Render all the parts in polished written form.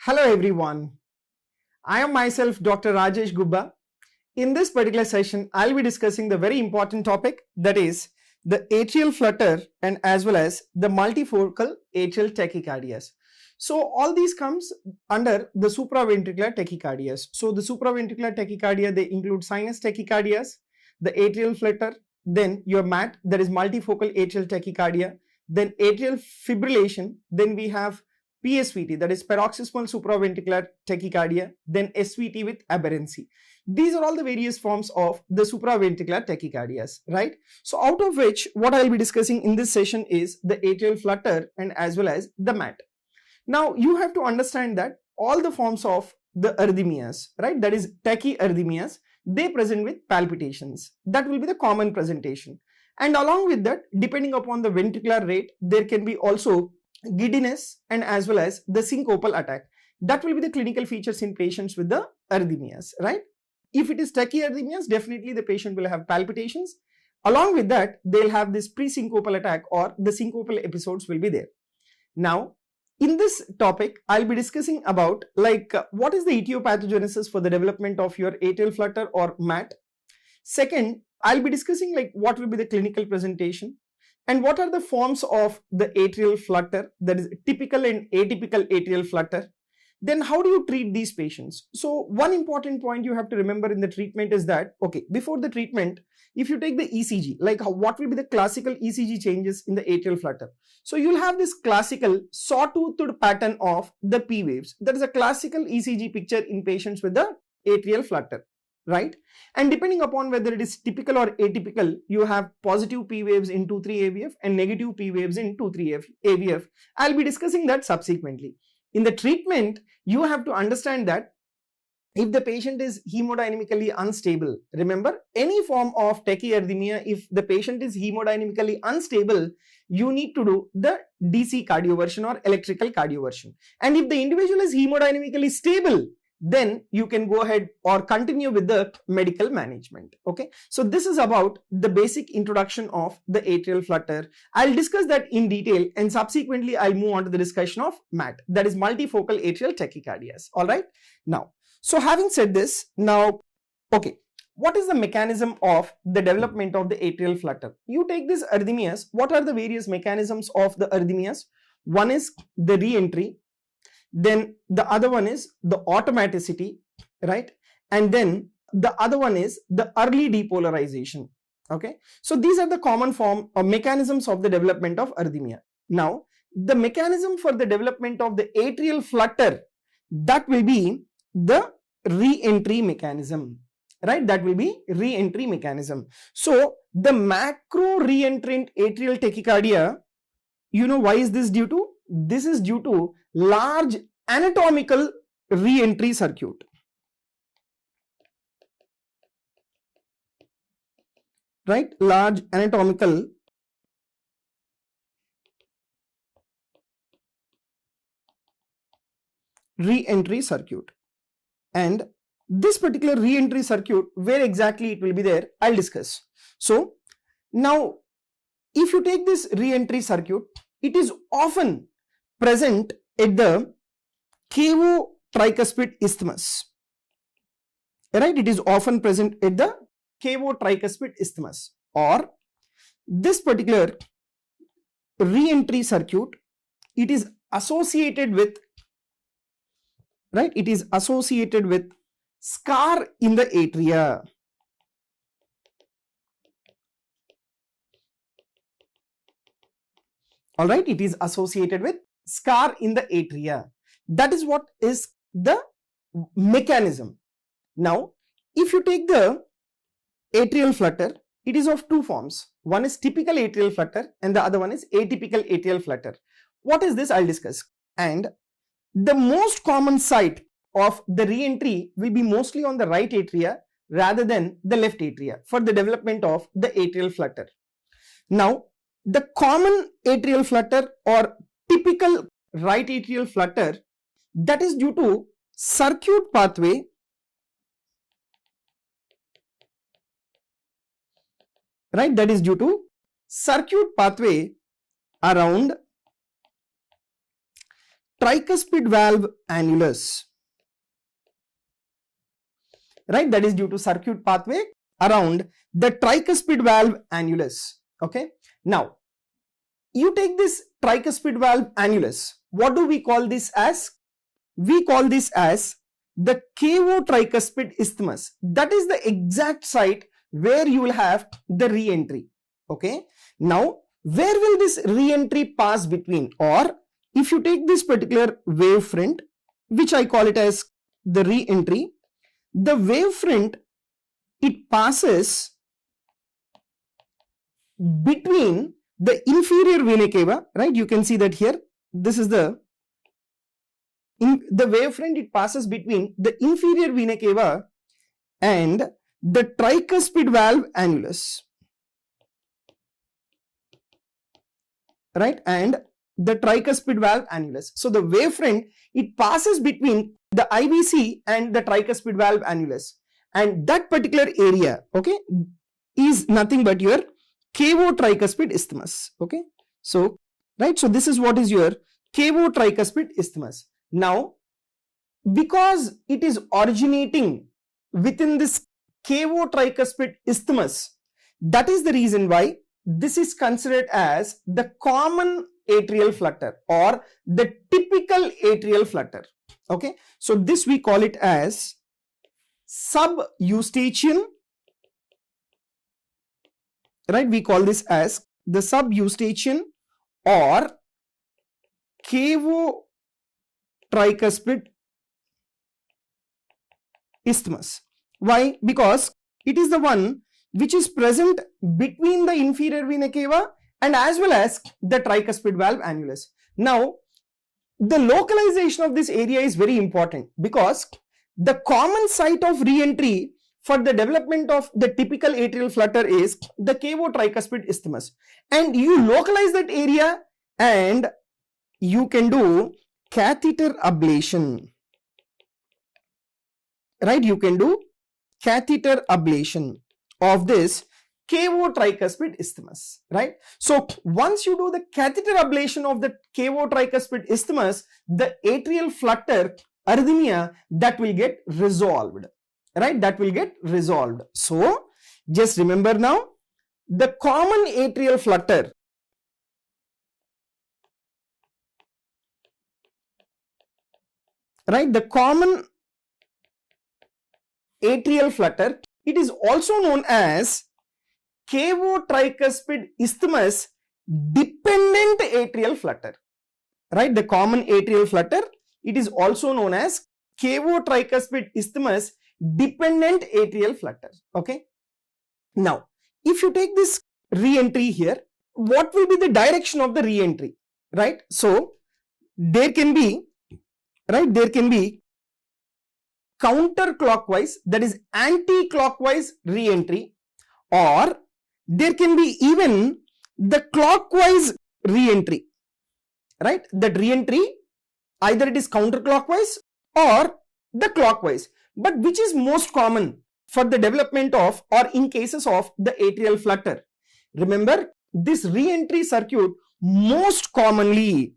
Hello everyone, I am myself Dr. Rajesh Gubba. In this particular session, I'll be discussing the very important topic, that is the atrial flutter and as well as the multifocal atrial tachycardias. So all these comes under the supraventricular tachycardias. So the supraventricular tachycardia, they include sinus tachycardias, the atrial flutter, then your MAT, that is multifocal atrial tachycardia, then atrial fibrillation, then we have PSVT, that is paroxysmal supraventricular tachycardia, then SVT with aberrancy. These are all the various forms of the supraventricular tachycardias, right? So out of which, what I'll be discussing in this session is the atrial flutter and as well as the MAT. Now you have to understand that all the forms of the arrhythmias, right, that is tachyarrhythmias, they present with palpitations. That will be the common presentation. And along with that, depending upon the ventricular rate, there can be also giddiness and as well as the syncopal attack. That will be the clinical features in patients with the arrhythmias, right? If it is tachyarrhythmias, definitely the patient will have palpitations. Along with that, they'll have this pre-syncopal attack or the syncopal episodes will be there. Now, in this topic, I'll be discussing about what is the etiopathogenesis for the development of your atrial flutter or MAT. Second, I'll be discussing what will be the clinical presentation and what are the forms of the atrial flutter, that is typical and atypical atrial flutter. Then how do you treat these patients? So one important point you have to remember in the treatment is that, okay, before the treatment, if you take the ECG, what will be the classical ECG changes in the atrial flutter? So you'll have this classical sawtoothed pattern of the P waves. That is a classical ECG picture in patients with the atrial flutter, right? And depending upon whether it is typical or atypical, you have positive P waves in 2,3 AVF and negative P waves in 2,3 AVF. I'll be discussing that subsequently. In the treatment, you have to understand that if the patient is hemodynamically unstable, remember any form of tachyarrhythmia, if the patient is hemodynamically unstable, you need to do the DC cardioversion or electrical cardioversion. And if the individual is hemodynamically stable, then you can go ahead or continue with the medical management. Okay, so this is about the basic introduction of the atrial flutter. I'll discuss that in detail and subsequently I'll move on to the discussion of MAT, that is multifocal atrial tachycardias. All right, now, so having said this, now, okay, what is the mechanism of the development of the atrial flutter? You take these arrhythmias. What are the various mechanisms of the arrhythmias? One is the re-entry. Then the other one is the automaticity, right? And then the other one is the early depolarization. Okay, so these are the common form or mechanisms of the development of arrhythmia. Now, the mechanism for the development of the atrial flutter, that will be the re-entry mechanism, right? That will be re-entry mechanism. So the macro re-entrant atrial tachycardia, you know why is this due to? This is due to large anatomical re-entry circuit. Right? Large anatomical re-entry circuit. And this particular re-entry circuit, where exactly it will be there, I'll discuss. So now, if you take this re-entry circuit, it is often present at the cavo-tricuspid isthmus, right? It is often present at the cavo-tricuspid isthmus, or this particular re-entry circuit, it is associated with, right? It is associated with scar in the atria. All right, it is associated with scar in the atria. That is what is the mechanism. Now, if you take the atrial flutter, it is of two forms. One is typical atrial flutter and the other one is atypical atrial flutter. What is this? I'll discuss. And the most common site of the re-entry will be mostly on the right atria rather than the left atria for the development of the atrial flutter. Now, the common atrial flutter or typical right atrial flutter, that is due to circuit pathway right? That is due to circuit pathway around tricuspid valve annulus, right? That is due to circuit pathway around the tricuspid valve annulus. Okay. Now, you take this tricuspid valve annulus. What do we call this as? We call this as the cavo-tricuspid isthmus. That is the exact site where you will have the re-entry. Okay. Now, where will this re-entry pass between? Or if you take this particular wave front, which I call it as the re-entry, the wave front, it passes between the inferior vena cava, right? You can see that here. This is the wave front, it passes between the inferior vena cava and the tricuspid valve annulus, right? And the tricuspid valve annulus. So the wave front, it passes between the IVC and the tricuspid valve annulus, and that particular area, okay, is nothing but your cavo-tricuspid isthmus. Okay. So, right. So this is what is your cavo-tricuspid isthmus. Now, because it is originating within this cavo-tricuspid isthmus, that is the reason why this is considered as the common atrial flutter or the typical atrial flutter. Okay. So this we call it as sub-eustachian, right? We call this as the sub-eustachian or cavo-tricuspid isthmus. Why? Because it is the one which is present between the inferior vena cava and as well as the tricuspid valve annulus. Now, the localization of this area is very important because the common site of re-entry for the development of the typical atrial flutter is the cavo-tricuspid isthmus, and you localize that area and you can do catheter ablation, right? You can do catheter ablation of this cavo-tricuspid isthmus, right? So once you do the catheter ablation of the cavo-tricuspid isthmus, the atrial flutter arrhythmia, that will get resolved, right? That will get resolved. So just remember now, the common atrial flutter, right? The common atrial flutter, it is also known as cavo-tricuspid isthmus dependent atrial flutter, right? The common atrial flutter, it is also known as cavo-tricuspid isthmus dependent atrial flutter. Okay. Now, if you take this re-entry here, what will be the direction of the re-entry, right? So there can be, right, there can be counterclockwise, that is anti-clockwise re-entry, or there can be even the clockwise re-entry, right? That re-entry, either it is counterclockwise or the clockwise. But which is most common for the development of or in cases of the atrial flutter? Remember, this re-entry circuit most commonly,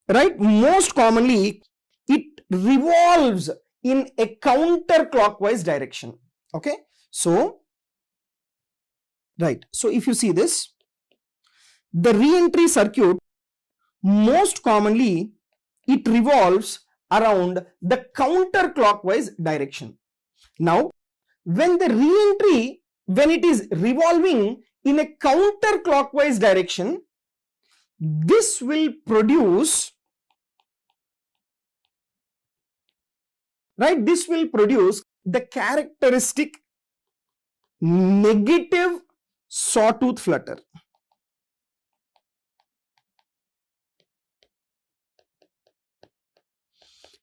right? Most commonly, it revolves in a counterclockwise direction. Okay. So, right. So if you see this, the re-entry circuit most commonly, it revolves around the counterclockwise direction. Now, when the re-entry, when it is revolving in a counterclockwise direction, this will produce, right, this will produce the characteristic negative sawtooth flutter.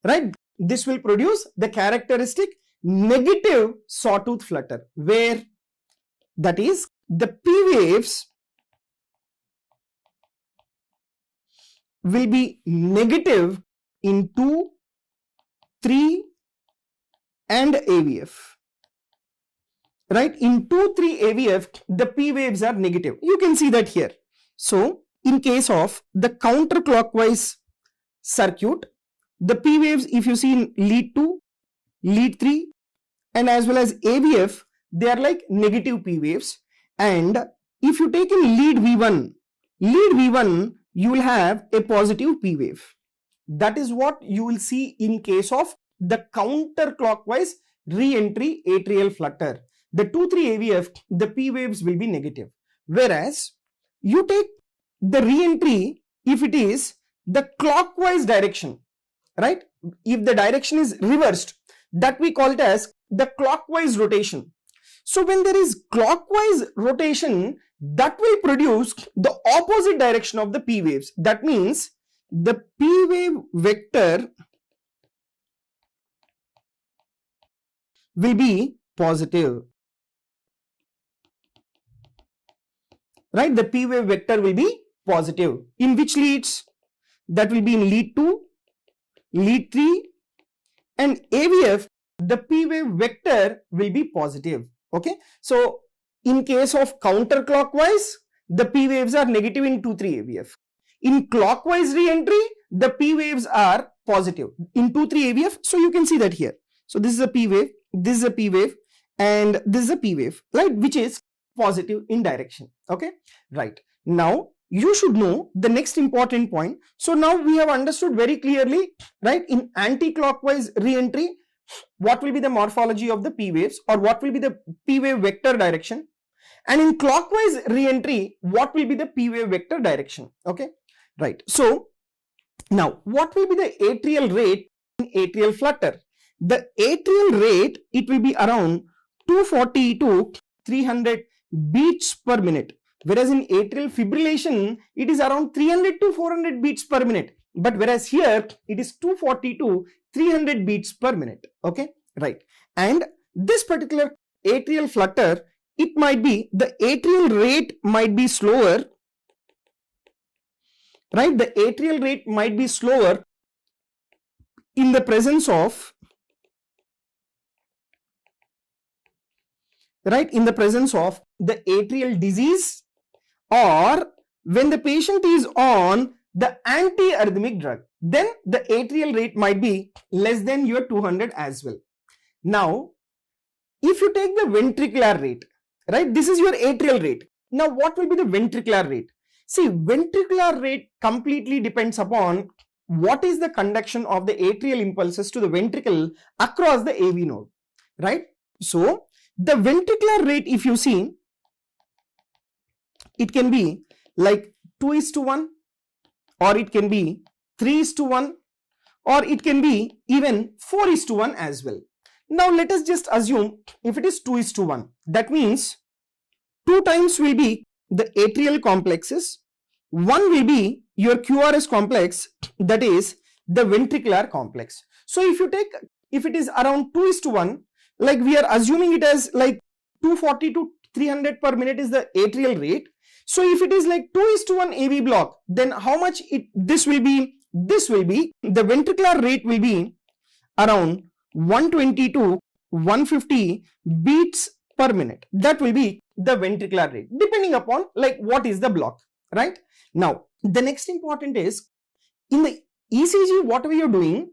Right, this will produce the characteristic negative sawtooth flutter, where that is the P waves will be negative in 2, 3 and AVF. Right, in 2, 3 AVF, the P waves are negative. You can see that here. So in case of the counterclockwise circuit, the P waves, if you see in lead 2, lead 3 and as well as AVF, they are like negative P waves. And if you take in lead V1, you will have a positive P wave. That is what you will see in case of the counterclockwise re-entry atrial flutter. The 2-3 AVF, the P waves will be negative. Whereas you take the re-entry if it is the clockwise direction, right? If the direction is reversed, that we call it as the clockwise rotation. So when there is clockwise rotation, that will produce the opposite direction of the P waves. That means the P wave vector will be positive, right? The P wave vector will be positive. In which leads? That will be in lead 2, lead 3 and AVF, the P wave vector will be positive. Okay, so in case of counterclockwise, the P waves are negative in 2-3 AVF. In clockwise re-entry, the P waves are positive in 2-3 AVF. So you can see that here. So this is a P wave, this is a P wave and this is a P wave, right, which is positive in direction. Okay, right. Now you should know the next important point. So now we have understood very clearly, right, in anti-clockwise re-entry, what will be the morphology of the P waves or what will be the P wave vector direction, and in clockwise re-entry, what will be the P wave vector direction. Okay, right. So now what will be the atrial rate in atrial flutter? The atrial rate, it will be around 240 to 300 beats per minute, whereas in atrial fibrillation it is around 300 to 400 beats per minute, but whereas here it is 240 to 300 beats per minute. Okay, right. And this particular atrial flutter, it might be the atrial rate might be slower, right? The atrial rate might be slower in the presence of, right, in the presence of the atrial disease, or when the patient is on the anti-arrhythmic drug, then the atrial rate might be less than your 200 as well. Now, if you take the ventricular rate, right, this is your atrial rate. Now, what will be the ventricular rate? See, ventricular rate completely depends upon what is the conduction of the atrial impulses to the ventricle across the AV node, right? So, the ventricular rate, if you see, it can be like 2:1, or it can be 3:1, or it can be even 4:1 as well. Now let us just assume if it is 2:1, that means 2 times will be the atrial complexes, 1 will be your QRS complex, that is the ventricular complex. So if you take, if it is around 2:1, like we are assuming it as like 240 to 300 per minute is the atrial rate. So if it is like 2:1 AV block, then how much this will be? This will be, the ventricular rate will be around 120 to 150 beats per minute. That will be the ventricular rate, depending upon like what is the block, right? Now, the next important is, in the ECG, whatever you're doing,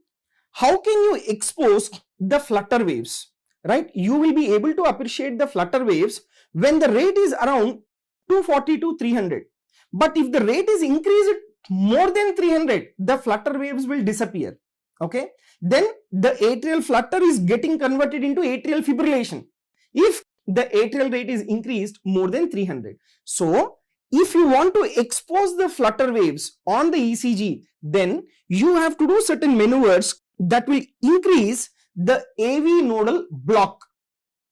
how can you expose the flutter waves, right? You will be able to appreciate the flutter waves when the rate is around 240 to 300. But if the rate is increased more than 300, the flutter waves will disappear. Okay, then the atrial flutter is getting converted into atrial fibrillation if the atrial rate is increased more than 300. So if you want to expose the flutter waves on the ECG, then you have to do certain maneuvers that will increase the AV nodal block,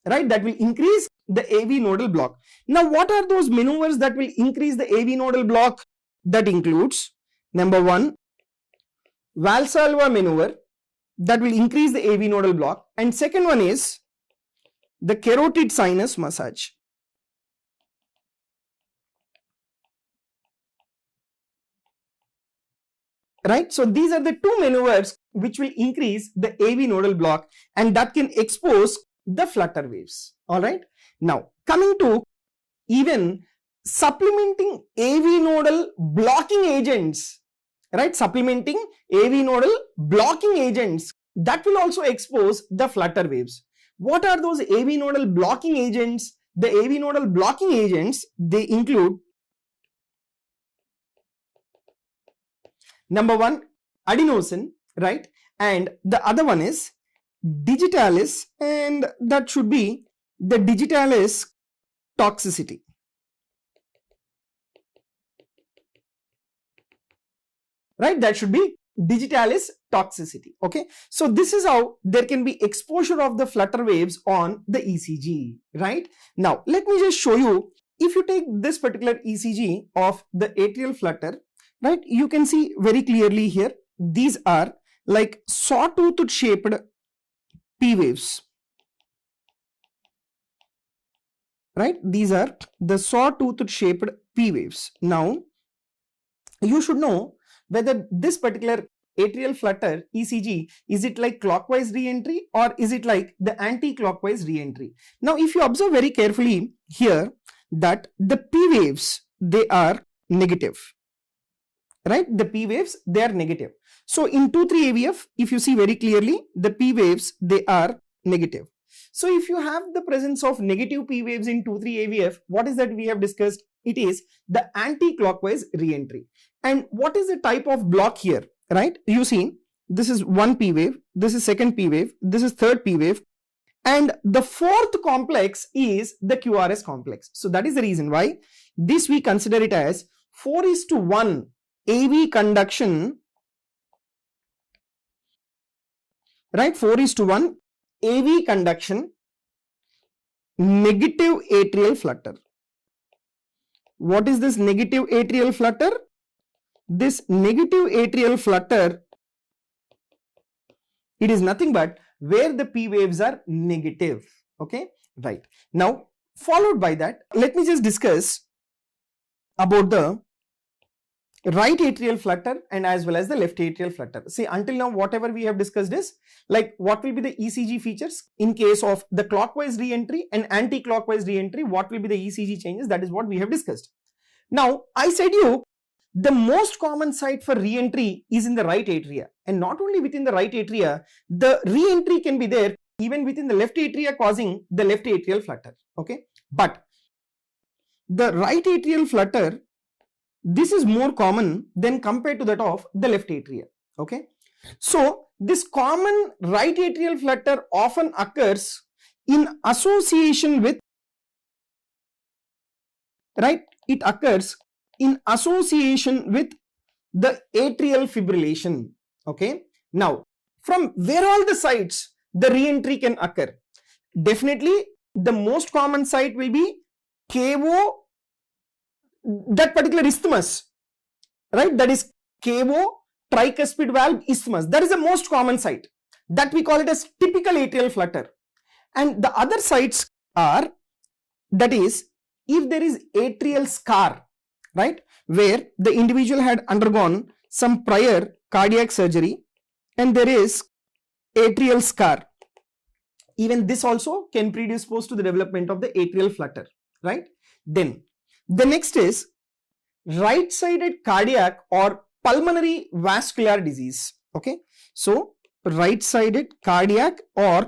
right? That will increase the AV nodal block. Now, what are those maneuvers that will increase the AV nodal block? That includes, number 1, Valsalva maneuver, that will increase the AV nodal block, and second one is the carotid sinus massage. Right, so these are the 2 maneuvers which will increase the AV nodal block, and that can expose the flutter waves. All right, now coming to even supplementing AV nodal blocking agents, right? Supplementing AV nodal blocking agents that will also expose the flutter waves. What are those AV nodal blocking agents? The AV nodal blocking agents, they include number one, adenosine, right? And the other one is digitalis, and that should be the digitalis toxicity. Right, that should be digitalis toxicity. Okay, so this is how there can be exposure of the flutter waves on the ECG. Right, now let me just show you. If you take this particular ECG of the atrial flutter, right, you can see very clearly here, these are like sawtooth shaped P waves. Right, these are the sawtooth shaped P waves. Now you should know whether this particular atrial flutter ECG, is it like clockwise re-entry or is it like the anti-clockwise re-entry? Now if you observe very carefully here that the P waves, they are negative, right? The P waves, they are negative. So in 2,3 AVF, if you see very clearly, the P waves, they are negative. So if you have the presence of negative P waves in 2,3 AVF, what is that we have discussed? It is the anti-clockwise re-entry. And what is the type of block here, right? You see, this is one P wave, this is second P wave, this is third P wave, and the fourth complex is the QRS complex. So that is the reason why this we consider it as 4:1 AV conduction, right? 4:1 AV conduction, negative atrial flutter. What is this negative atrial flutter? This negative atrial flutter, it is nothing but where the P waves are negative. Okay, right. Now, followed by that, let me just discuss about the right atrial flutter and as well as the left atrial flutter. See, until now, whatever we have discussed is like what will be the ECG features in case of the clockwise re-entry and anti-clockwise re-entry, what will be the ECG changes, that is what we have discussed. Now, I said you, the most common site for re-entry is in the right atria, and not only within the right atria, the re-entry can be there even within the left atria, causing the left atrial flutter. Okay, but the right atrial flutter, this is more common than compared to that of the left atria. Okay, so this common right atrial flutter often occurs in association with, right, it occurs in association with the atrial fibrillation. Okay, now from where all the sites the re-entry can occur? Definitely the most common site will be KO, that particular isthmus, right? That is KO tricuspid valve isthmus. That is the most common site, that we call it as typical atrial flutter. And the other sites are, that is, if there is atrial scar, right, where the individual had undergone some prior cardiac surgery and there is atrial scar, even this also can predispose to the development of the atrial flutter, right? Then the next is right-sided cardiac or pulmonary vascular disease. Okay, so right-sided cardiac or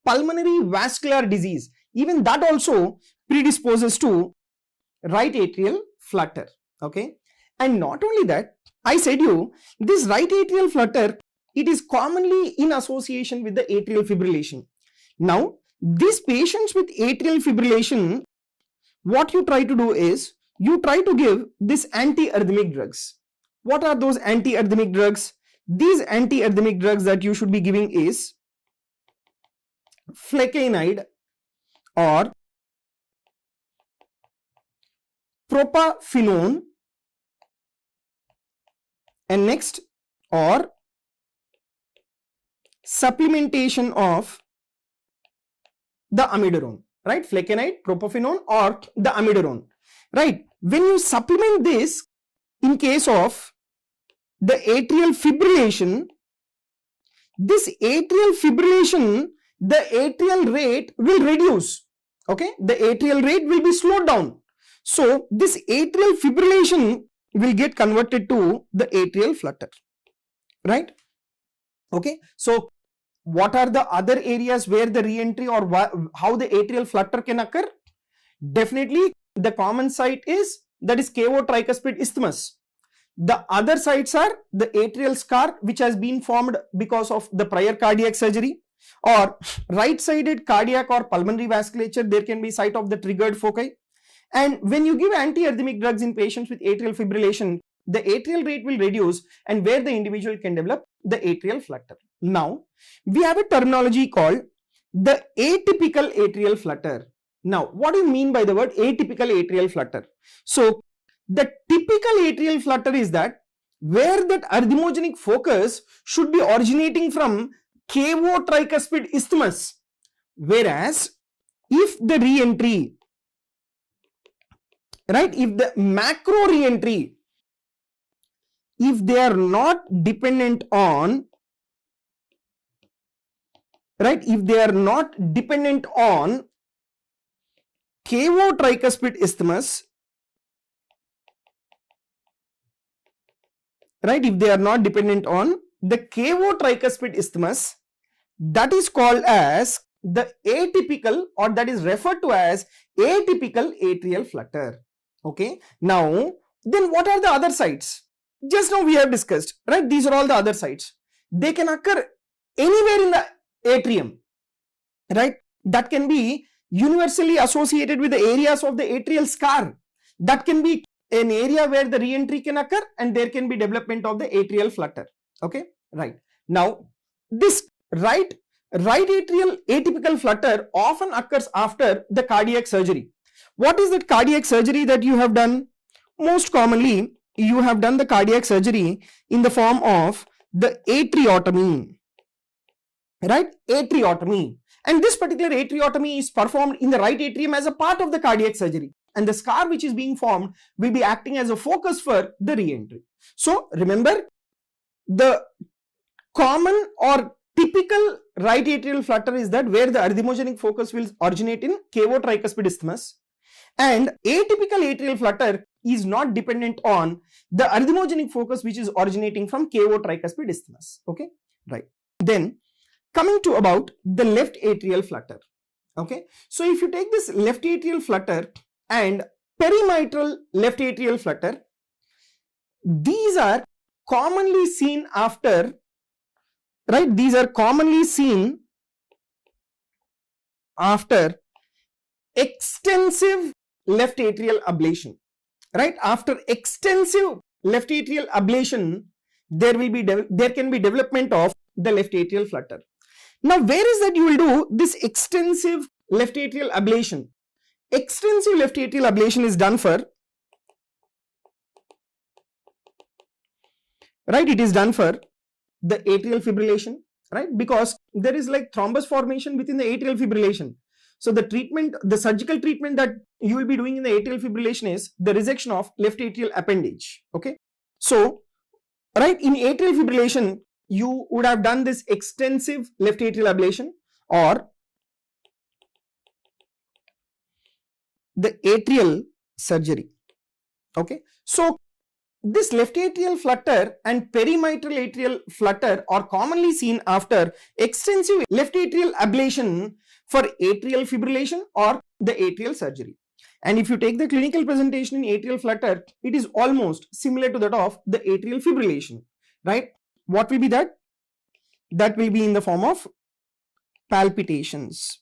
pulmonary vascular disease, even that also predisposes to right atrial flutter. Okay, and not only that, I said you, this right atrial flutter, it is commonly in association with the atrial fibrillation. Now, these patients with atrial fibrillation, what you try to do is, you try to give this anti-arrhythmic drugs. What are those anti-arrhythmic drugs? These anti-arrhythmic drugs that you should be giving is flecainide or propafenone, and next, or supplementation of the amiodarone, right? Flecainide, propafenone or the amiodarone, right? When you supplement this in case of the atrial fibrillation, this atrial fibrillation, the atrial rate will reduce. Okay, the atrial rate will be slowed down. So this atrial fibrillation will get converted to the atrial flutter, right? Okay, so what are the other areas where the re-entry or how the atrial flutter can occur? Definitely the common site is, that is KO tricuspid isthmus. The other sites are the atrial scar which has been formed because of the prior cardiac surgery, or right-sided cardiac or pulmonary vasculature, there can be site of the triggered foci. And when you give antiarrhythmic drugs in patients with atrial fibrillation, the atrial rate will reduce, and where the individual can develop the atrial flutter. Now, we have a terminology called the atypical atrial flutter. Now, what do you mean by the word atypical atrial flutter? So, the typical atrial flutter is that where that arrhythmogenic focus should be originating from KO tricuspid isthmus, whereas if the re-entry, right, if the macro re-entry, if they are not dependent on, right, if they are not dependent on KO tricuspid isthmus, right, if they are not dependent on the KO tricuspid isthmus, that is called as the atypical, or that is referred to as atypical atrial flutter. Okay, now then what are the other sites? Just now we have discussed, right? These are all the other sites. They can occur anywhere in the atrium, right? That can be universally associated with the areas of the atrial scar. That can be an area where the re-entry can occur, and there can be development of the atrial flutter. Okay, right. Now, this right atrial atypical flutter often occurs after the cardiac surgery. What is that cardiac surgery that you have done? Most commonly, you have done the cardiac surgery in the form of the atriotomy, right? Atriotomy. And this particular atriotomy is performed in the right atrium as a part of the cardiac surgery. And the scar which is being formed will be acting as a focus for the re-entry. So, remember, the common or typical right atrial flutter is that where the arrhythmogenic focus will originate in KO tricuspid isthmus, and atypical atrial flutter is not dependent on the arrhythmogenic focus which is originating from KO tricuspid isthmus. Okay, right. Then coming to about the left atrial flutter. Okay, so if you take this left atrial flutter and perimitral left atrial flutter, these are commonly seen after, right, these are commonly seen after extensive left atrial ablation, right? After extensive left atrial ablation, there can be development of the left atrial flutter. Now, where is that you will do this extensive left atrial ablation? Extensive left atrial ablation is done for, right, it is done for the atrial fibrillation, right? Because there is like thrombus formation within the atrial fibrillation. So the treatment, the surgical treatment that you will be doing in the atrial fibrillation is the resection of left atrial appendage. Okay, so right, in atrial fibrillation you would have done this extensive left atrial ablation or the atrial surgery. Okay, so this left atrial flutter and perimitral atrial flutter are commonly seen after extensive left atrial ablation for atrial fibrillation or the atrial surgery. And if you take the clinical presentation in atrial flutter, it is almost similar to that of the atrial fibrillation, right? What will be that? That will be in the form of palpitations.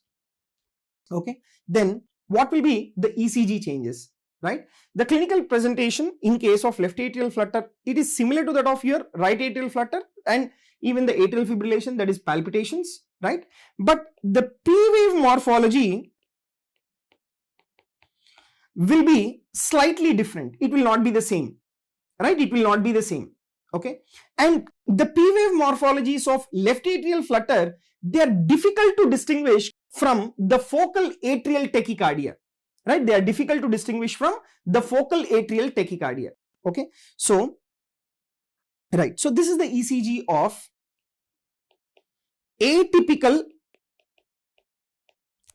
Okay, then what will be the ECG changes, right? The clinical presentation in case of left atrial flutter, it is similar to that of your right atrial flutter and even the atrial fibrillation, that is palpitations, right? But the P-wave morphology will be slightly different. It will not be the same, right? It will not be the same. Okay, and the P-wave morphologies of left atrial flutter, they are difficult to distinguish from the focal atrial tachycardia, right? They are difficult to distinguish from the focal atrial tachycardia. Okay, so right, so this is the ECG of atypical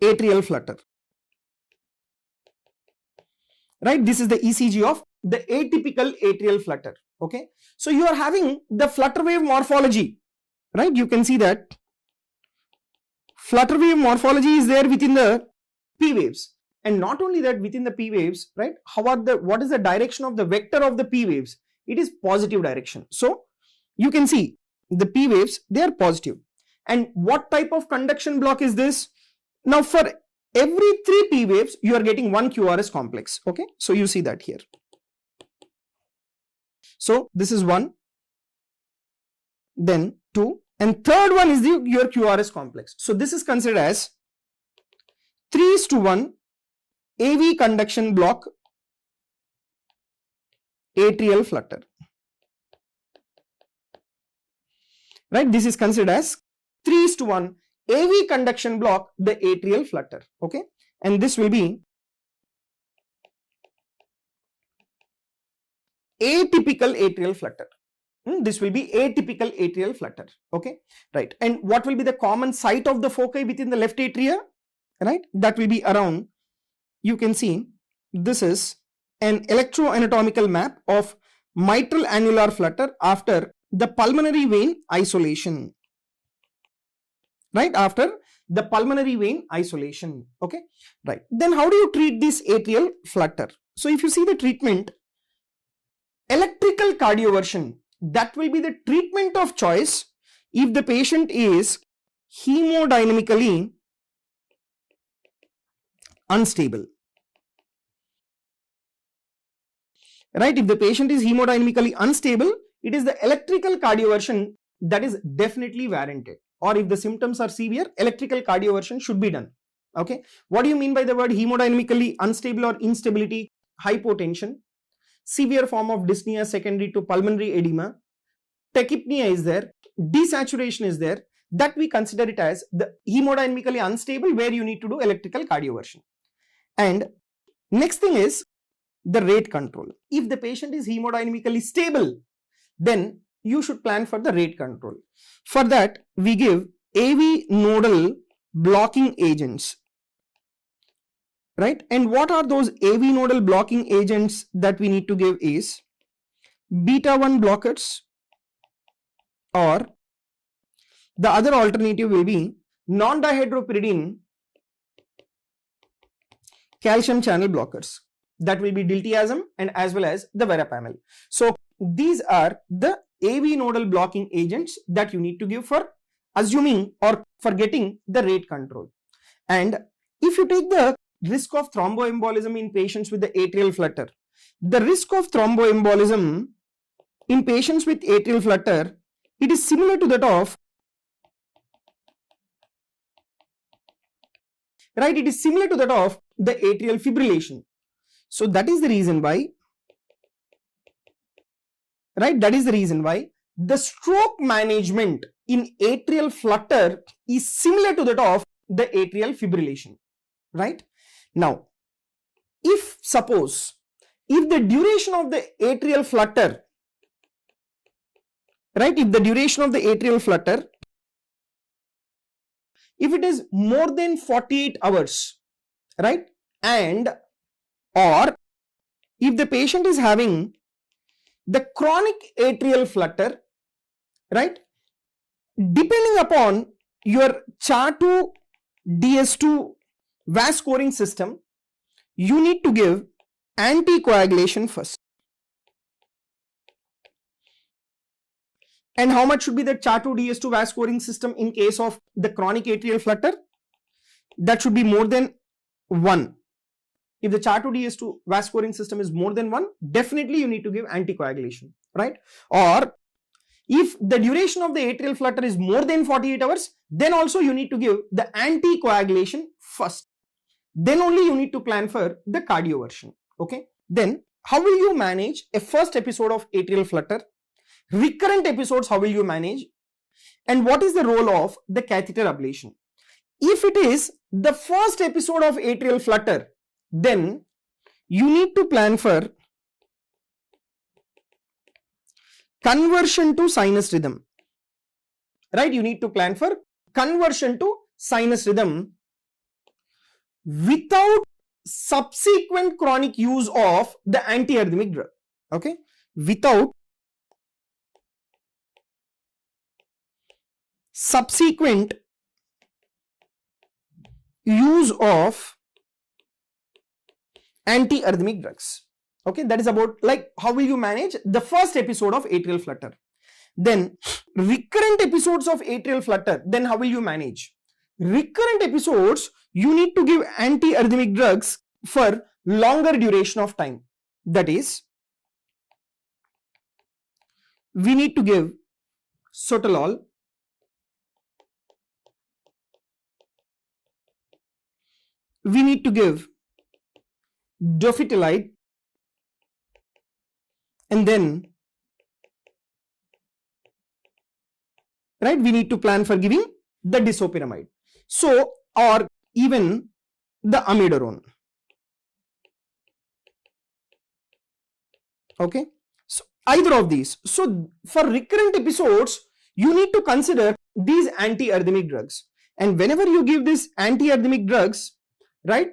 atrial flutter, right? This is the ECG of the atypical atrial flutter. Okay, so you are having the flutter wave morphology, right? You can see that flutter wave morphology is there within the P waves, and not only that, within the P waves, right? What is the direction of the vector of the P waves? It is positive direction. So you can see the P waves, they are positive. And what type of conduction block is this? Now for every 3 P waves, you are getting 1 QRS complex. Okay, so you see that here. So this is 1, then 2, and third one is your QRS complex. So this is considered as 3:1 AV conduction block atrial flutter. Right, this is considered as 3:1 AV conduction block the atrial flutter. Okay, and this will be atypical atrial flutter. This will be atypical atrial flutter. Okay, right. And what will be the common site of the foci within the left atria? Right, that will be around, you can see this is an electroanatomical map of mitral annular flutter after the pulmonary vein isolation. Right, after the pulmonary vein isolation. Okay, right. Then how do you treat this atrial flutter? So if you see the treatment, electrical cardioversion, that will be the treatment of choice if the patient is hemodynamically unstable. Right, if the patient is hemodynamically unstable, it is the electrical cardioversion that is definitely warranted. Or if the symptoms are severe, electrical cardioversion should be done. Okay, what do you mean by the word hemodynamically unstable or instability? Hypotension, severe form of dyspnea secondary to pulmonary edema, tachypnea is there, desaturation is there, that we consider it as the hemodynamically unstable, where you need to do electrical cardioversion. And next thing is the rate control. If the patient is hemodynamically stable, then you should plan for the rate control. For that, we give AV nodal blocking agents. Right, and what are those AV nodal blocking agents that we need to give is beta 1 blockers, or the other alternative will be non-dihydropyridine calcium channel blockers, that will be diltiazem and as well as the verapamil. So these are the AV nodal blocking agents that you need to give for assuming or for getting the rate control. And if you take the risk of thromboembolism in patients with the atrial flutter, the risk of thromboembolism in patients with atrial flutter, it is similar to that of, right, it is similar to that of the atrial fibrillation. So that is the reason why, right, that is the reason why the stroke management in atrial flutter is similar to that of the atrial fibrillation. Right, now if suppose if the duration of the atrial flutter, right, if the duration of the atrial flutter, if it is more than 48 hours, right, and or if the patient is having the chronic atrial flutter, right, depending upon your CHA2 DS2 VAS scoring system, you need to give anticoagulation first. And how much should be the CHA2 DS2 VAS scoring system in case of the chronic atrial flutter? That should be more than 1. If the CHA2 DS2 VAS scoring system is more than 1, definitely you need to give anticoagulation, right? Or if the duration of the atrial flutter is more than 48 hours, then also you need to give the anticoagulation first. Then only you need to plan for the cardioversion. Okay. Then how will you manage a first episode of atrial flutter? Recurrent episodes, how will you manage? And what is the role of the catheter ablation? If it is the first episode of atrial flutter, then you need to plan for conversion to sinus rhythm. Right? You need to plan for conversion to sinus rhythm without subsequent chronic use of the antiarrhythmic drug. Okay, without subsequent use of antiarrhythmic drugs. Okay, that is about like how will you manage the first episode of atrial flutter. Then recurrent episodes of atrial flutter, then how will you manage? Recurrent episodes, you need to give antiarrhythmic drugs for longer duration of time. That is, we need to give sotalol, we need to give dofetilide, and then right, we need to plan for giving the disopyramide. So, or even the amiodarone. Okay, so either of these. So for recurrent episodes, you need to consider these antiarrhythmic drugs, and whenever you give these antiarrhythmic drugs, right,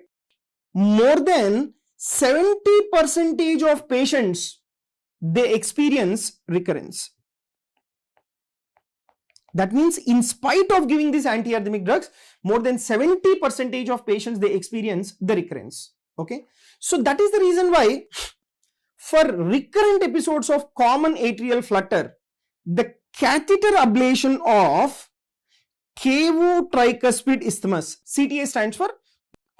more than 70% of patients, they experience recurrence. That means in spite of giving these antiarrhythmic drugs, more than 70% of patients, they experience the recurrence. Okay, so that is the reason why for recurrent episodes of common atrial flutter, the catheter ablation of cavo-tricuspid isthmus, CTA stands for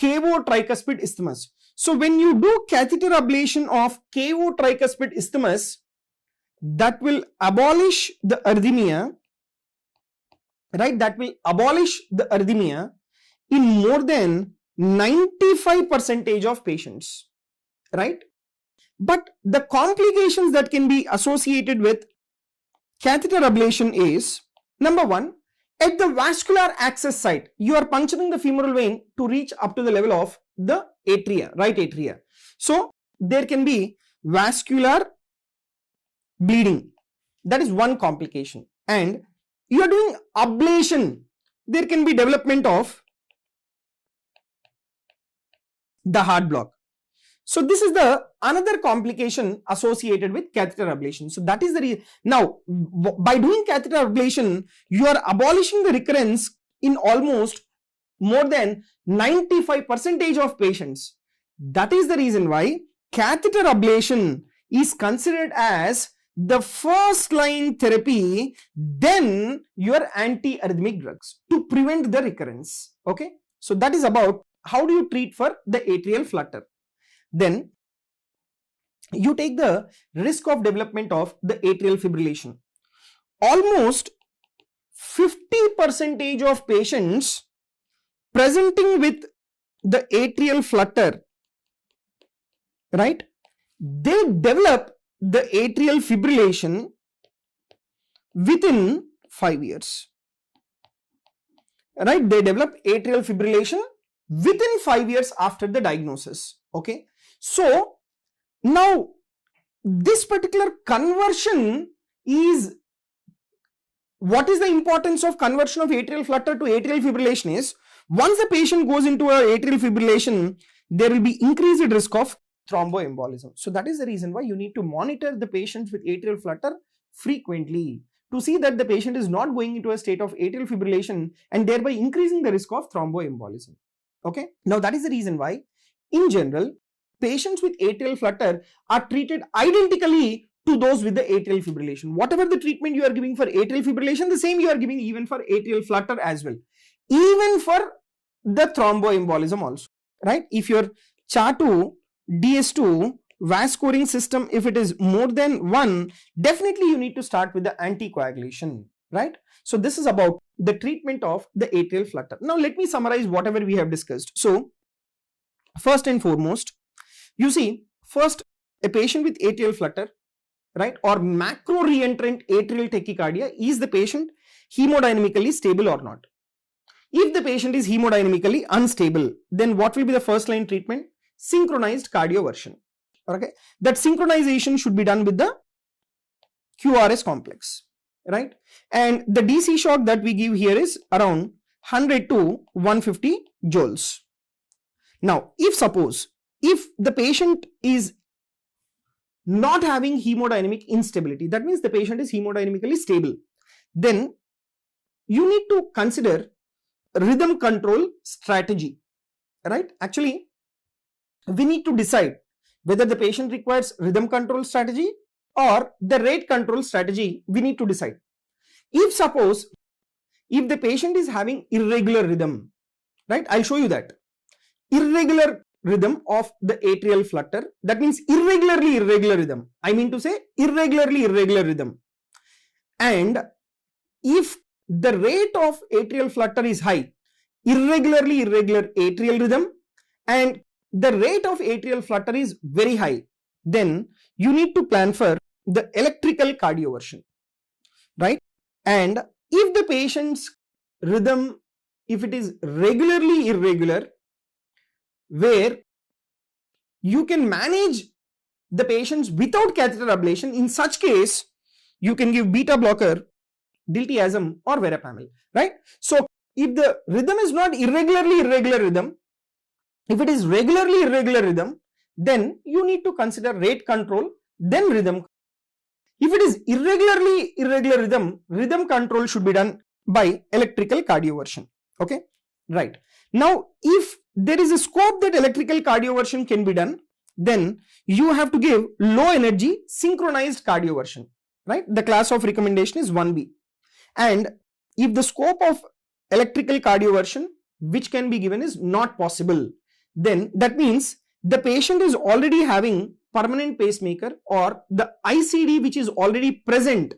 cavo-tricuspid isthmus. So when you do catheter ablation of cavo-tricuspid isthmus, that will abolish the arrhythmia, right? That will abolish the arrhythmia in more than 95% of patients, right? But the complications that can be associated with catheter ablation is, number one, at the vascular access site, you are puncturing the femoral vein to reach up to the level of the atria, right atria. So there can be vascular bleeding. That is one complication. And you are doing ablation, there can be development of the heart block. So this is the another complication associated with catheter ablation. So that is the reason. Now, by doing catheter ablation, you are abolishing the recurrence in almost more than 95% of patients. That is the reason why catheter ablation is considered as the first line therapy, then your antiarrhythmic drugs to prevent the recurrence. Okay, so that is about how do you treat for the atrial flutter. Then you take the risk of development of the atrial fibrillation. Almost 50% of patients presenting with the atrial flutter, right, they develop the atrial fibrillation within 5 years. Right, they develop atrial fibrillation within 5 years after the diagnosis. Okay, so now this particular conversion is, what is the importance of conversion of atrial flutter to atrial fibrillation is, once the patient goes into a atrial fibrillation, there will be increased risk of thromboembolism. So that is the reason why you need to monitor the patients with atrial flutter frequently to see that the patient is not going into a state of atrial fibrillation and thereby increasing the risk of thromboembolism. Okay, now that is the reason why in general patients with atrial flutter are treated identically to those with the atrial fibrillation. Whatever the treatment you are giving for atrial fibrillation, the same you are giving even for atrial flutter as well, even for the thromboembolism also, right? If your CHA2, DS2 VAS scoring system, if it is more than 1, definitely you need to start with the anticoagulation, right? So this is about the treatment of the atrial flutter. Now let me summarize whatever we have discussed. So first and foremost, you see, first a patient with atrial flutter, right, or macro reentrant atrial tachycardia, is the patient hemodynamically stable or not? If the patient is hemodynamically unstable, then what will be the first line treatment? Synchronized cardioversion. Okay, that synchronization should be done with the QRS complex, right? And the DC shock that we give here is around 100 to 150 joules. Now, if the patient is not having hemodynamic instability, that means the patient is hemodynamically stable, then you need to consider rhythm control strategy, right? Actually, we need to decide whether the patient requires rhythm control strategy or the rate control strategy. We need to decide. If the patient is having irregular rhythm, right? I'll show you that. Irregular rhythm of the atrial flutter, that means irregular rhythm. I mean to say irregular rhythm. And if the rate of atrial flutter is high, irregular atrial rhythm, and the rate of atrial flutter is very high, then you need to plan for the electrical cardioversion, right? And if the patient's rhythm, if it is regularly irregular, where you can manage the patients without catheter ablation, in such case, you can give beta blocker, diltiazem or verapamil, right? So, if the rhythm is not irregular rhythm, if it is regularly irregular rhythm, then you need to consider rate control, then rhythm. If it is irregular rhythm, rhythm control should be done by electrical cardioversion. Okay, right. Now, if there is a scope that electrical cardioversion can be done, then you have to give low energy synchronized cardioversion, right? The class of recommendation is 1B. And if the scope of electrical cardioversion which can be given is not possible, then that means the patient is already having permanent pacemaker or the ICD which is already present.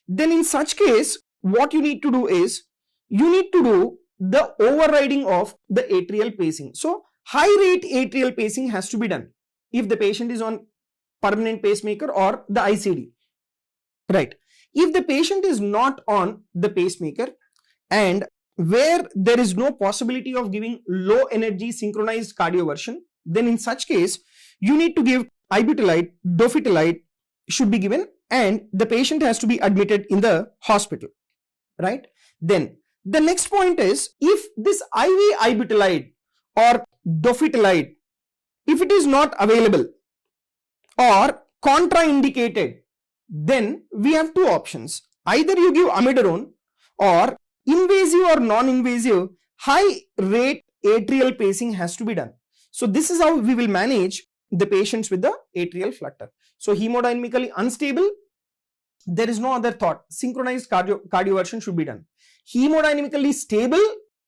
Then in such case, what you need to do is, you need to do the overriding of the atrial pacing. So, high rate atrial pacing has to be done if the patient is on permanent pacemaker or the ICD, right? If the patient is not on the pacemaker and where there is no possibility of giving low energy synchronized cardioversion, then in such case, you need to give ibutilide, dofetilide should be given, and the patient has to be admitted in the hospital, right? Then the next point is, if this IV ibutilide or dofetilide, if it is not available or contraindicated, then we have two options. Either you give amiodarone or invasive or non-invasive high rate atrial pacing has to be done. So this is how we will manage the patients with the atrial flutter. So hemodynamically unstable, there is no other thought. Synchronized cardioversion should be done. Hemodynamically stable,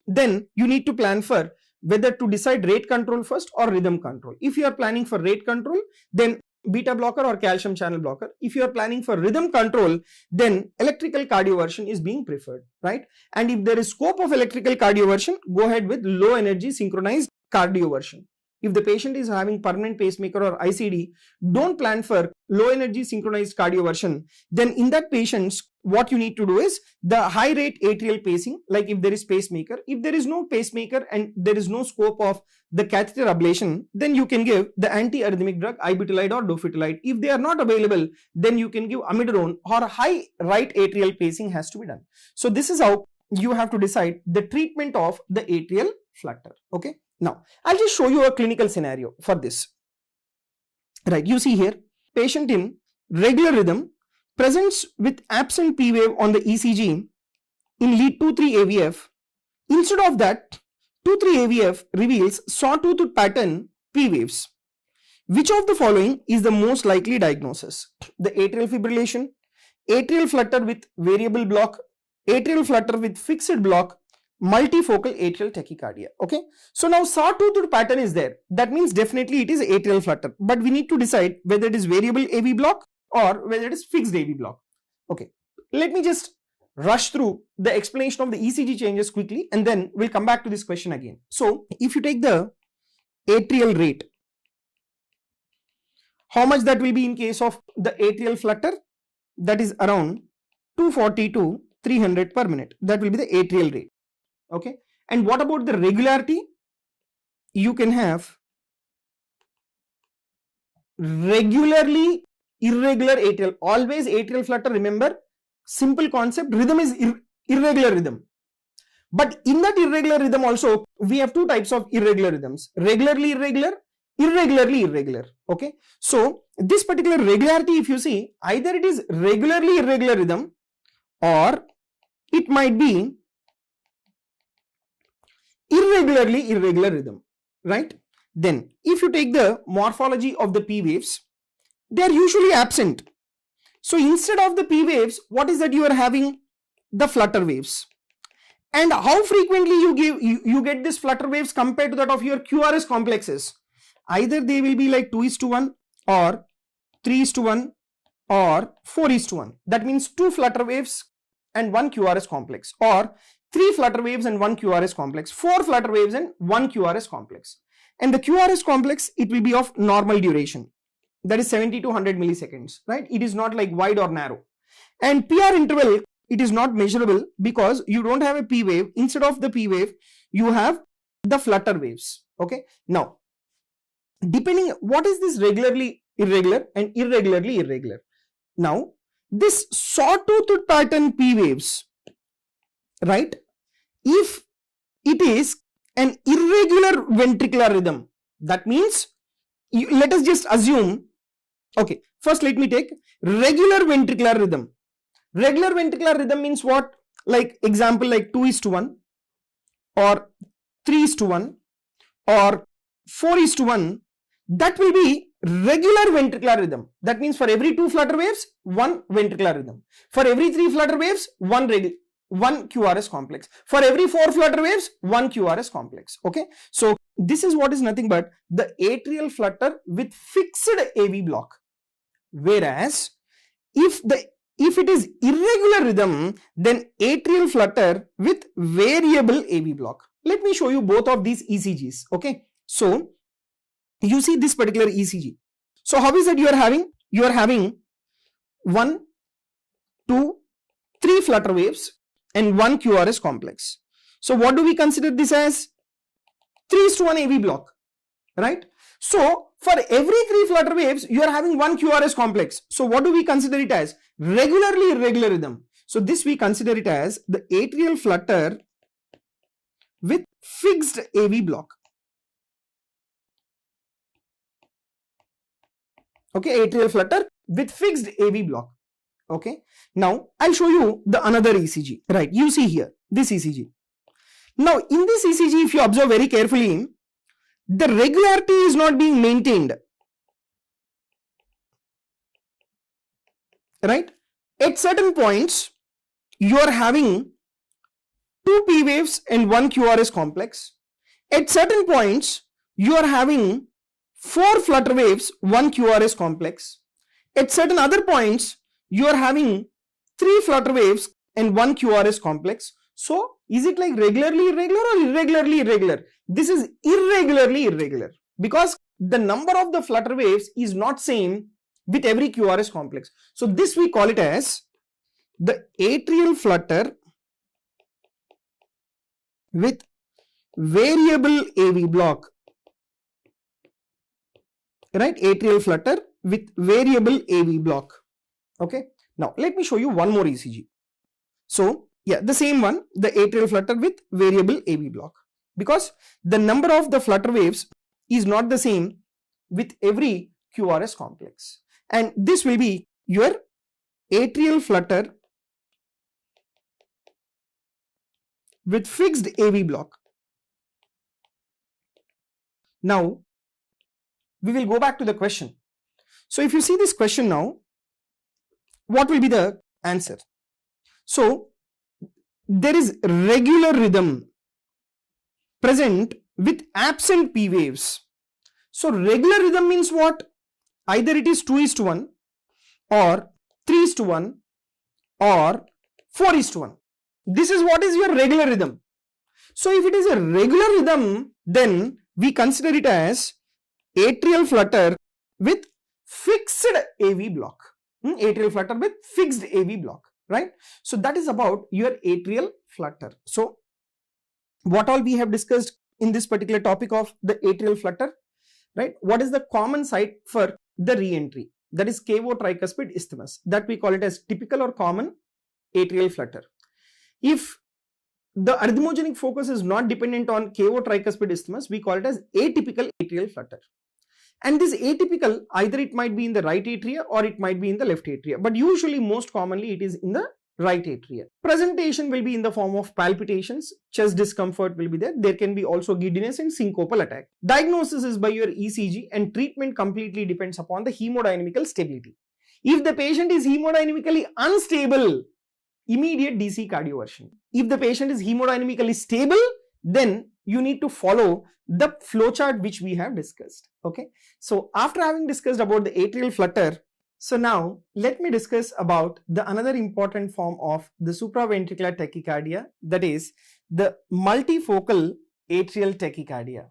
then you need to plan for whether to decide rate control first or rhythm control. If you are planning for rate control, then beta blocker or calcium channel blocker. If you are planning for rhythm control, then electrical cardioversion is being preferred, right? And if there is scope of electrical cardioversion, go ahead with low energy synchronized cardioversion. If the patient is having permanent pacemaker or ICD, don't plan for low energy synchronized cardioversion. Then in that patients, what you need to do is the high rate atrial pacing, like if there is pacemaker. If there is no pacemaker and there is no scope of the catheter ablation, then you can give the antiarrhythmic drug ibutilide or dofetilide. If they are not available, then you can give amiodarone, or high right atrial pacing has to be done. So this is how you have to decide the treatment of the atrial flutter. Okay. Now, I'll just show you a clinical scenario for this. Right, you see here, patient in regular rhythm presents with absent P wave on the ECG in lead 2-3 AVF. Instead of that, 2-3 AVF reveals sawtooth pattern P waves. Which of the following is the most likely diagnosis? The atrial fibrillation, atrial flutter with variable block, atrial flutter with fixed block, multifocal atrial tachycardia. Okay, so now sawtooth pattern is there. That means definitely it is atrial flutter, but we need to decide whether it is variable AV block or whether it is fixed AV block. Okay, let me just rush through the explanation of the ECG changes quickly, and then we'll come back to this question again. So if you take the atrial rate, how much that will be in case of the atrial flutter? That is around 240 to 300 per minute. That will be the atrial rate. Okay, and what about the regularity? You can have regularly irregular atrial. Always atrial flutter, remember, simple concept, rhythm is irregular rhythm. But in that irregular rhythm also, we have two types of irregular rhythms: regularly irregular, irregularly irregular. Okay, so this particular regularity, if you see, either it is regularly irregular rhythm or it might be irregularly irregular rhythm, right? Then if you take the morphology of the P waves, they are usually absent. So instead of the P waves, what is that you are having? The flutter waves. And how frequently you get this flutter waves compared to that of your QRS complexes? Either they will be like 2:1 or 3:1 or 4:1. That means 2 flutter waves and 1 QRS complex, or 3 flutter waves and 1 QRS complex, 4 flutter waves and 1 QRS complex. And the QRS complex, it will be of normal duration, that is 70 to 100 milliseconds, right? It is not like wide or narrow. And PR interval, it is not measurable because you don't have a P wave. Instead of the P wave, you have the flutter waves. Okay, now depending what is this regularly irregular and irregularly irregular. Now this sawtooth pattern P waves, right, if it is an irregular ventricular rhythm, that means let us just assume, okay, first let me take regular ventricular rhythm. Regular ventricular rhythm means what? Like example, like 2:1 or 3:1 or 4:1. That will be regular ventricular rhythm. That means for every 2 flutter waves, 1 ventricular rhythm. For every 3 flutter waves, 1 QRS complex. For every 4 flutter waves, 1 QRS complex. Okay, so this is what is nothing but the atrial flutter with fixed AV block. Whereas if it is irregular rhythm, then atrial flutter with variable AV block. Let me show you both of these ECGs. Okay, so you see this particular ECG. So how is it you are having? You are having 1, 2, 3 flutter waves and 1 QRS complex. So what do we consider this as? 3:1 AV block, right? So for every 3 flutter waves, you are having 1 QRS complex. So what do we consider it as? Regularly irregular rhythm. So this we consider it as the atrial flutter with fixed AV block. Okay, atrial flutter with fixed AV block. Okay, now I'll show you the another ECG, right? You see here this ECG. Now in this ECG, if you observe very carefully, the regularity is not being maintained, right? At certain points, you are having 2 P waves and 1 QRS complex. At certain points, you are having 4 flutter waves, 1 QRS complex. At certain other points, you are having 3 flutter waves and 1 QRS complex. So, is it like regularly irregular or irregularly irregular? This is irregularly irregular because the number of the flutter waves is not same with every QRS complex. So, this we call it as the atrial flutter with variable AV block. Right, atrial flutter with variable AV block. Okay, now let me show you one more ECG. So yeah, the same one, the atrial flutter with variable AV block, because the number of the flutter waves is not the same with every QRS complex, and this will be your atrial flutter with fixed AV block. Now we will go back to the question. So if you see this question now, what will be the answer? So there is regular rhythm present with absent P waves. So regular rhythm means what? Either it is 2:1 or 3:1 or 4:1. This is what is your regular rhythm. So if it is a regular rhythm, then we consider it as atrial flutter with fixed AV block. Atrial flutter with fixed AV block, right? So that is about your atrial flutter. So what all we have discussed in this particular topic of the atrial flutter, right? What is the common site for the re-entry? That is cavo-tricuspid isthmus. That we call it as typical or common atrial flutter. If the arrhythmogenic focus is not dependent on KO tricuspid isthmus, we call it as atypical atrial flutter. And this atypical, either it might be in the right atria or it might be in the left atria, but usually most commonly it is in the right atria. Presentation will be in the form of palpitations, chest discomfort will be there. There can be also giddiness and syncopal attack. Diagnosis is by your ECG, and treatment completely depends upon the hemodynamical stability. If the patient is hemodynamically unstable, immediate DC cardioversion. If the patient is hemodynamically stable, then you need to follow the flowchart which we have discussed. Okay. So after having discussed about the atrial flutter, so now let me discuss about the another important form of the supraventricular tachycardia, that is the multifocal atrial tachycardia.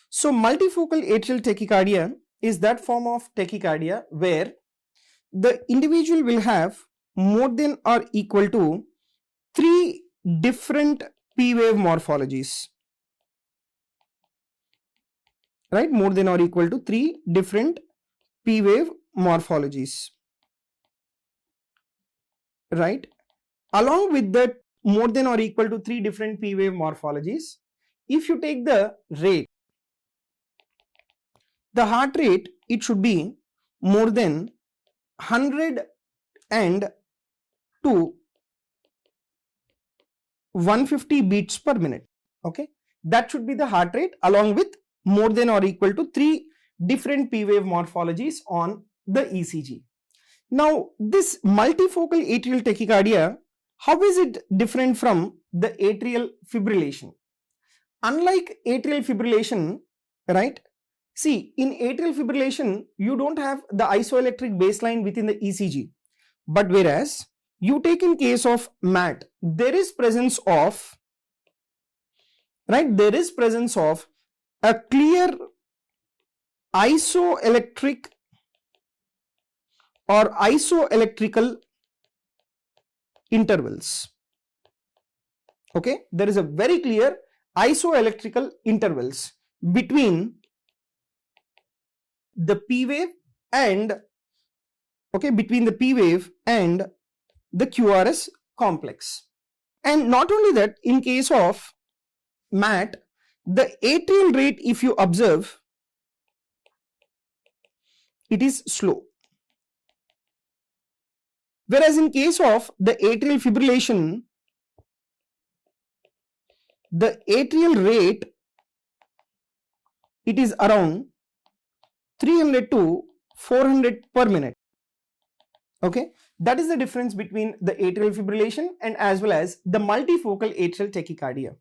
So multifocal atrial tachycardia is that form of tachycardia where the individual will have more than or equal to 3 different P wave morphologies, right? More than or equal to 3 different P wave morphologies, right? Along with that more than or equal to 3 different P wave morphologies, if you take the rate, the heart rate, it should be more than 100 and to 150 beats per minute. Okay, that should be the heart rate along with more than or equal to 3 different P wave morphologies on the ECG. Now this multifocal atrial tachycardia, how is it different from the atrial fibrillation? Unlike atrial fibrillation, right? See, in atrial fibrillation, you don't have the isoelectric baseline within the ECG. But whereas you take in case of MAT, there is presence of, right? There is presence of a clear isoelectric or isoelectrical intervals. Okay, there is a very clear isoelectrical intervals between the P wave and between the P wave and the QRS complex. And not only that, in case of MAT, the atrial rate, if you observe, it is slow. Whereas in case of the atrial fibrillation, the atrial rate, it is around 300 to 400 per minute. Okay, that is the difference between the atrial fibrillation and as well as the multifocal atrial tachycardia.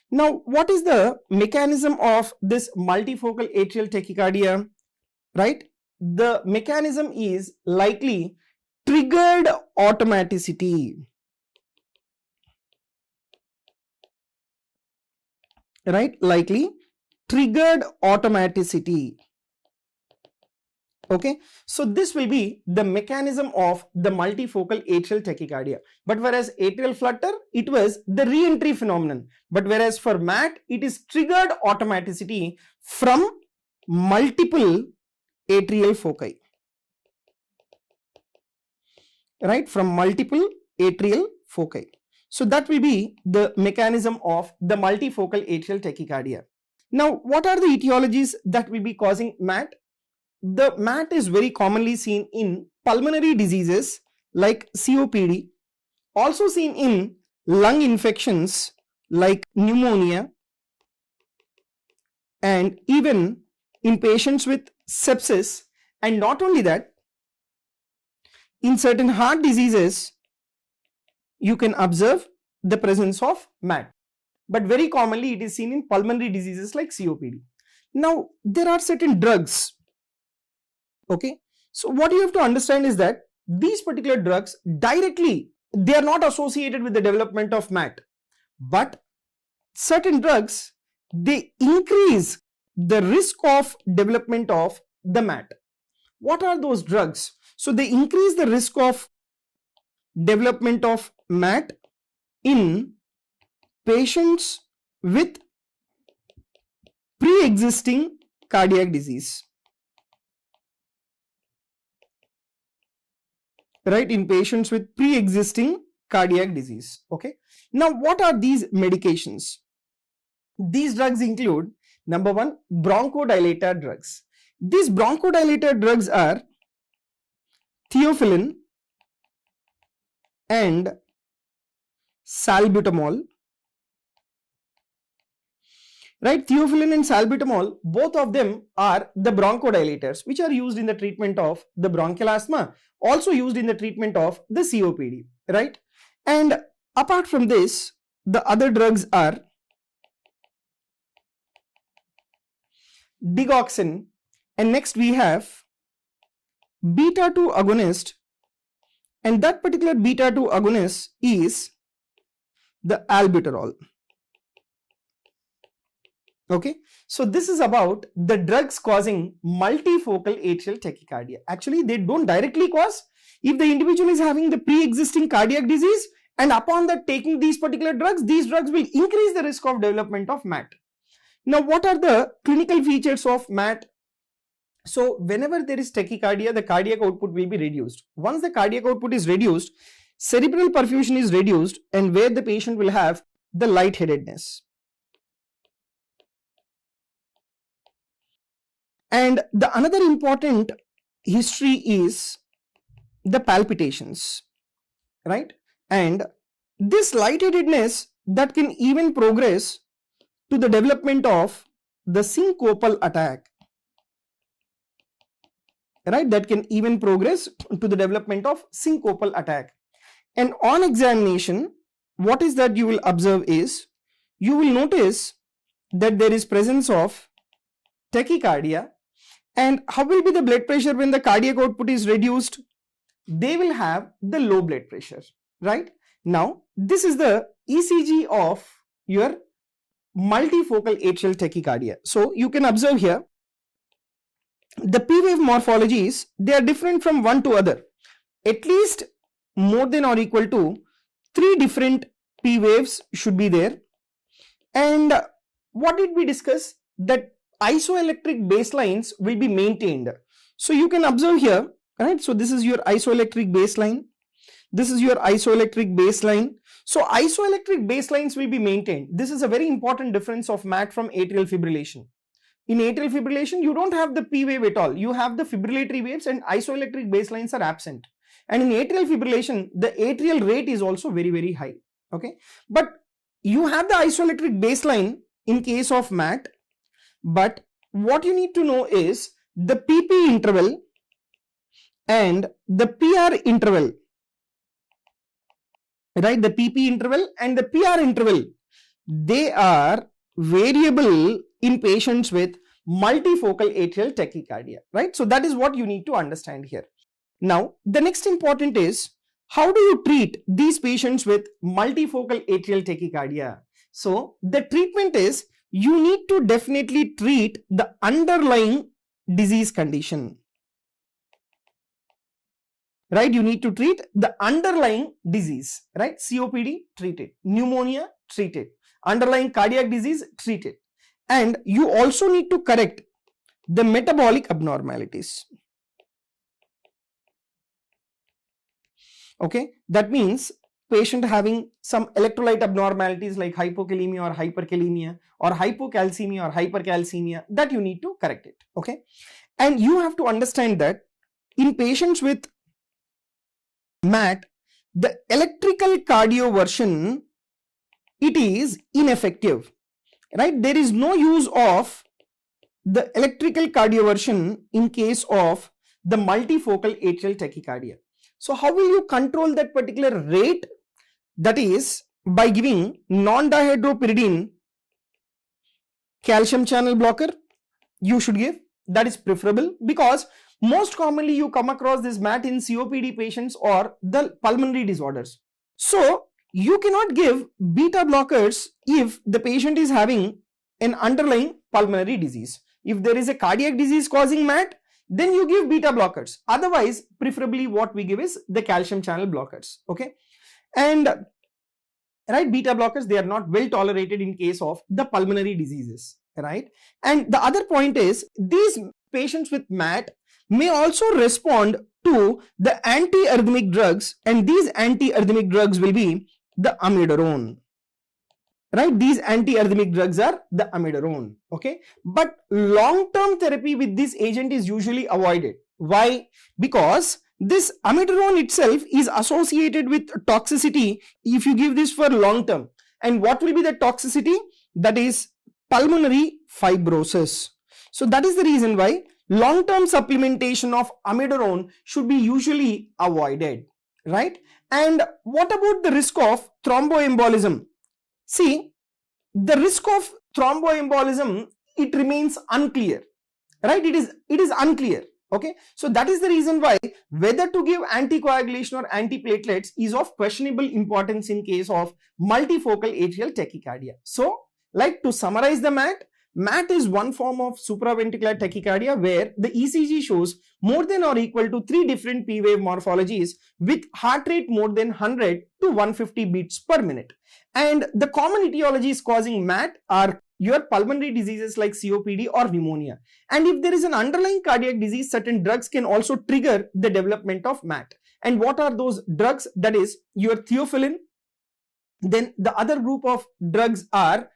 Now, what is the mechanism of this multifocal atrial tachycardia? Right, the mechanism is likely triggered automaticity. Right, likely triggered automaticity. Okay, so this will be the mechanism of the multifocal atrial tachycardia. But whereas atrial flutter, it was the re-entry phenomenon. But whereas for MAT, it is triggered automaticity from multiple atrial foci. Right, from multiple atrial foci. So that will be the mechanism of the multifocal atrial tachycardia. Now, what are the etiologies that will be causing MAT? The MAT is very commonly seen in pulmonary diseases like COPD, also seen in lung infections like pneumonia, and even in patients with sepsis. And not only that, in certain heart diseases, you can observe the presence of MAT. But very commonly it is seen in pulmonary diseases like COPD. Now, there are certain drugs. Okay, so what you have to understand is that these particular drugs directly, they are not associated with the development of MAT, but certain drugs, they increase the risk of development of the MAT. What are those drugs? So they increase the risk of development of MAT in patients with pre-existing cardiac disease. Right, in patients with pre-existing cardiac disease. Okay, Now, what are these medications? These drugs include, number one, bronchodilator drugs. These bronchodilator drugs are theophylline and salbutamol. Right, theophylline and salbutamol, both of them are the bronchodilators which are used in the treatment of the bronchial asthma, also used in the treatment of the COPD, right? And apart from this, the other drugs are digoxin, and next we have beta 2 agonist, and that particular beta 2 agonist is the albuterol. Okay, so this is about the drugs causing multifocal atrial tachycardia. Actually, they don't directly cause. If the individual is having the pre-existing cardiac disease and upon that taking these particular drugs, these drugs will increase the risk of development of MAT. Now, what are the clinical features of MAT? So, whenever there is tachycardia, the cardiac output will be reduced. Once the cardiac output is reduced, cerebral perfusion is reduced, and where the patient will have the lightheadedness. And the another important history is the palpitations, right? And this lightheadedness that can even progress to the development of the syncopal attack, right? That can even progress to the development of syncopal attack. And on examination, what is that you will observe is, you will notice that there is presence of tachycardia. And how will be the blood pressure when the cardiac output is reduced? They will have the low blood pressure, right? Now, this is the ECG of your multifocal atrial tachycardia. So, you can observe here, the P wave morphologies, they are different from one to other. At least more than or equal to 3 different P waves should be there. And what did we discuss? That isoelectric baselines will be maintained. So you can observe here, right? So this is your isoelectric baseline. This is your isoelectric baseline. So isoelectric baselines will be maintained. This is a very important difference of MAT from atrial fibrillation. In atrial fibrillation, you don't have the P wave at all. You have the fibrillatory waves and isoelectric baselines are absent. And in atrial fibrillation, the atrial rate is also very, very high. Okay. But you have the isoelectric baseline in case of MAT. But what you need to know is the PP interval and the PR interval, right? The PP interval and the PR interval, they are variable in patients with multifocal atrial tachycardia, right? So that is what you need to understand here. Now, the next important is, how do you treat these patients with multifocal atrial tachycardia? So the treatment is, you need to definitely treat the underlying disease condition, right? You need to treat the underlying disease, right? COPD, treat it. Pneumonia, treat it. Underlying cardiac disease, treat it. And you also need to correct the metabolic abnormalities. Okay, that means patient having some electrolyte abnormalities like hypokalemia or hyperkalemia or hypocalcemia or hypercalcemia, that you need to correct it. Okay, and you have to understand that in patients with MAT, the electrical cardioversion, it is ineffective, right? There is no use of the electrical cardioversion in case of the multifocal atrial tachycardia. So how will you control that particular rate? That is by giving non-dihydropyridine calcium channel blocker. You should give, that is preferable, because most commonly you come across this MAT in COPD patients or the pulmonary disorders. So you cannot give beta blockers if the patient is having an underlying pulmonary disease. If there is a cardiac disease causing MAT, then you give beta blockers. Otherwise, preferably what we give is the calcium channel blockers. Okay, and right, beta blockers, they are not well tolerated in case of the pulmonary diseases, right? And the other point is, these patients with MAT may also respond to the anti-arrhythmic drugs, and these anti-arrhythmic drugs will be the amiodarone. Right, these antiarrhythmic drugs are the amiodarone. Okay, but long-term therapy with this agent is usually avoided. Why? Because this amiodarone itself is associated with toxicity if you give this for long term. And what will be the toxicity? That is pulmonary fibrosis. So that is the reason why long-term supplementation of amiodarone should be usually avoided, right? And what about the risk of thromboembolism? See, the risk of thromboembolism, it remains unclear, right? It is unclear. Okay, so that is the reason why whether to give anticoagulation or antiplatelets is of questionable importance in case of multifocal atrial tachycardia. So, like, to summarize the MAT is one form of supraventricular tachycardia where the ECG shows more than or equal to 3 different P wave morphologies with heart rate more than 100 to 150 beats per minute. And the common etiologies causing MAT are your pulmonary diseases like COPD or pneumonia. And if there is an underlying cardiac disease, certain drugs can also trigger the development of MAT. And what are those drugs? That is your theophylline. Then the other group of drugs are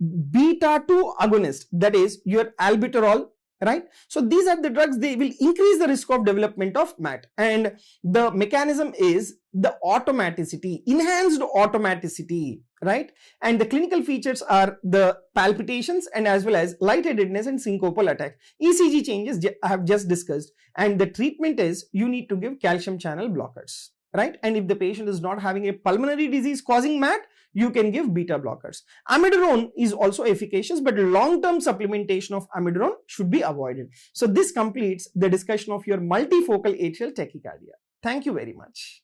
beta-2 agonist, that is your albuterol, right? So these are the drugs, they will increase the risk of development of MAT. And the mechanism is the automaticity, enhanced automaticity, right? And the clinical features are the palpitations and as well as lightheadedness and syncopal attack. ECG changes I have just discussed. And the treatment is you need to give calcium channel blockers, right? And if the patient is not having a pulmonary disease causing MAT, you can give beta blockers. Amiodarone is also efficacious, but long-term supplementation of amiodarone should be avoided. So this completes the discussion of your multifocal atrial tachycardia. Thank you very much.